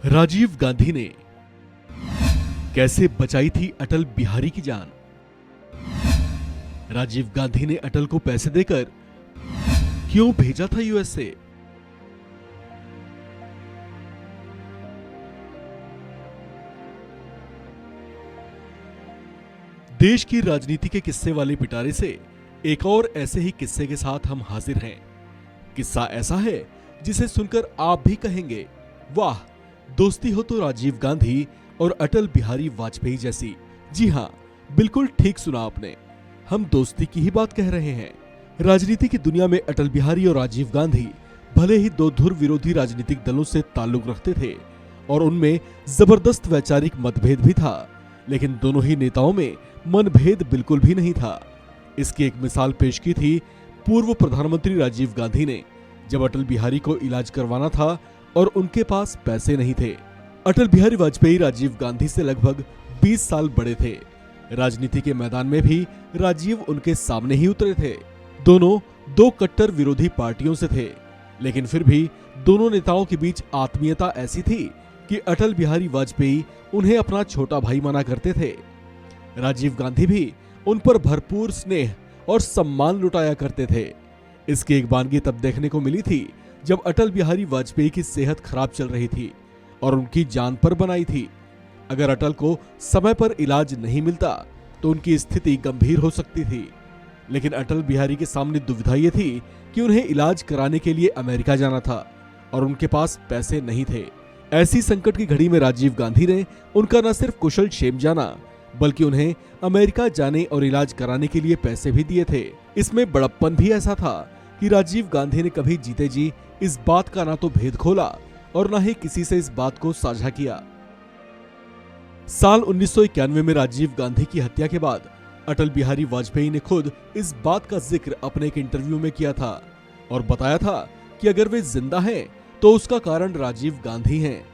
राजीव गांधी ने कैसे बचाई थी अटल बिहारी की जान? राजीव गांधी ने अटल को पैसे देकर क्यों भेजा था यूएसए? देश की राजनीति के किस्से वाले पिटारे से एक और ऐसे ही किस्से के साथ हम हाजिर हैं। किस्सा ऐसा है जिसे सुनकर आप भी कहेंगे, वाह, दोस्ती हो तो राजीव गांधी और अटल बिहारी वाजपेयी जैसी। जी हाँ, बिल्कुल ठीक सुना आपने, हम दोस्ती की ही बात कह रहे हैं। राजनीति की दुनिया में अटल बिहारी और राजीव गांधी भले ही दो धुर विरोधी राजनीतिक दलों से ताल्लुक रखते थे और उनमें जबरदस्त वैचारिक मतभेद भी था, लेकिन दोनों ही नेताओं में मनभेद बिल्कुल भी नहीं था। इसकी एक मिसाल पेश की थी पूर्व प्रधानमंत्री राजीव गांधी ने, जब अटल बिहारी को इलाज करवाना था और उनके पास पैसे नहीं थे। अटल बिहारी वाजपेयी राजीव गांधी से लगभग 20 साल बड़े थे। राजनीति के मैदान में भी राजीव उनके सामने ही उतरे थे। दोनों दो कट्टर विरोधी पार्टियों से थे, लेकिन फिर भी दोनों नेताओं के बीच आत्मीयता ऐसी थी कि अटल बिहारी वाजपेयी उन्हें अपना छोटा भाई माना करते थे। राजीव गांधी भी उन पर भरपूर स्नेह और सम्मान लुटाया करते थे। इसकी एक बानगी तब देखने को मिली थी जब अटल बिहारी वाजपेयी की सेहत खराब चल रही थी और उनकी जान पर बनाई थी। अगर अटल को समय पर इलाज नहीं मिलता तो उनकी स्थिति गंभीर हो सकती थी, लेकिन अटल बिहारी के सामने दुविधा ये थी कि उन्हें इलाज कराने के लिए अमेरिका जाना था और उनके पास पैसे नहीं थे। ऐसी संकट की घड़ी में राजीव गांधी ने उनका न सिर्फ कुशल क्षेम जाना, बल्कि उन्हें अमेरिका जाने और इलाज कराने के लिए पैसे भी दिए थे। इसमें बड़प्पन भी ऐसा था कि राजीव गांधी ने कभी जीते जी इस बात का ना तो भेद खोला और न ही किसी से इस बात को साझा किया। साल 1991 में राजीव गांधी की हत्या के बाद अटल बिहारी वाजपेयी ने खुद इस बात का जिक्र अपने एक इंटरव्यू में किया था और बताया था कि अगर वे जिंदा हैं तो उसका कारण राजीव गांधी हैं।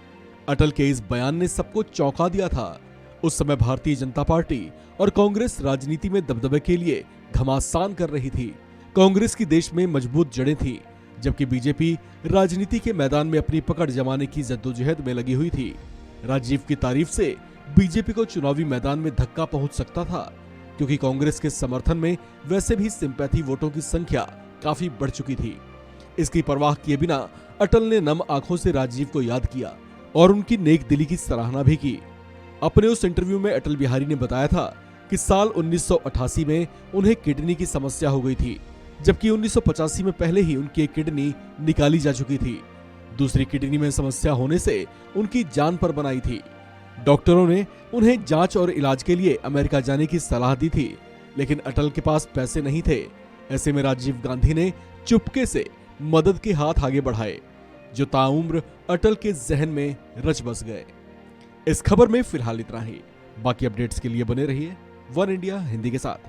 अटल के इस बयान ने सबको चौंका दिया था। उस समय भारतीय जनता पार्टी और कांग्रेस राजनीति में दबदबे के लिए घमासान कर रही थी। कांग्रेस की देश में मजबूत जड़ें थी, जबकि बीजेपी राजनीति के मैदान में अपनी पकड़ जमाने की जद्दोजहद में लगी हुई थी। राजीव की तारीफ से बीजेपी को चुनावी मैदान में धक्का पहुंच सकता था, क्योंकि कांग्रेस के समर्थन में वैसे भी सिंपैथी वोटों की संख्या काफी बढ़ चुकी थी। इसकी परवाह किए बिना अटल ने नम आंखों से राजीव को याद किया और उनकी नेक दिली की सराहना भी की। अपने उस इंटरव्यू में अटल बिहारी ने बताया था कि साल 1988 में उन्हें किडनी की समस्या हो गई थी, जबकि 1985 में पहले ही उनकी एक किडनी निकाली जा चुकी थी। दूसरी किडनी में समस्या होने से उनकी जान पर बनाई थी। डॉक्टरों ने उन्हें जांच और इलाज के लिए अमेरिका जाने की सलाह दी थी, लेकिन अटल के पास पैसे नहीं थे। ऐसे में राजीव गांधी ने चुपके से मदद के हाथ आगे बढ़ाए, जो ताउम्र अटल के जहन में रच बस गए। इस खबर में फिलहाल इतना ही। बाकी अपडेट्स के लिए बने रहिए वन इंडिया हिंदी के साथ।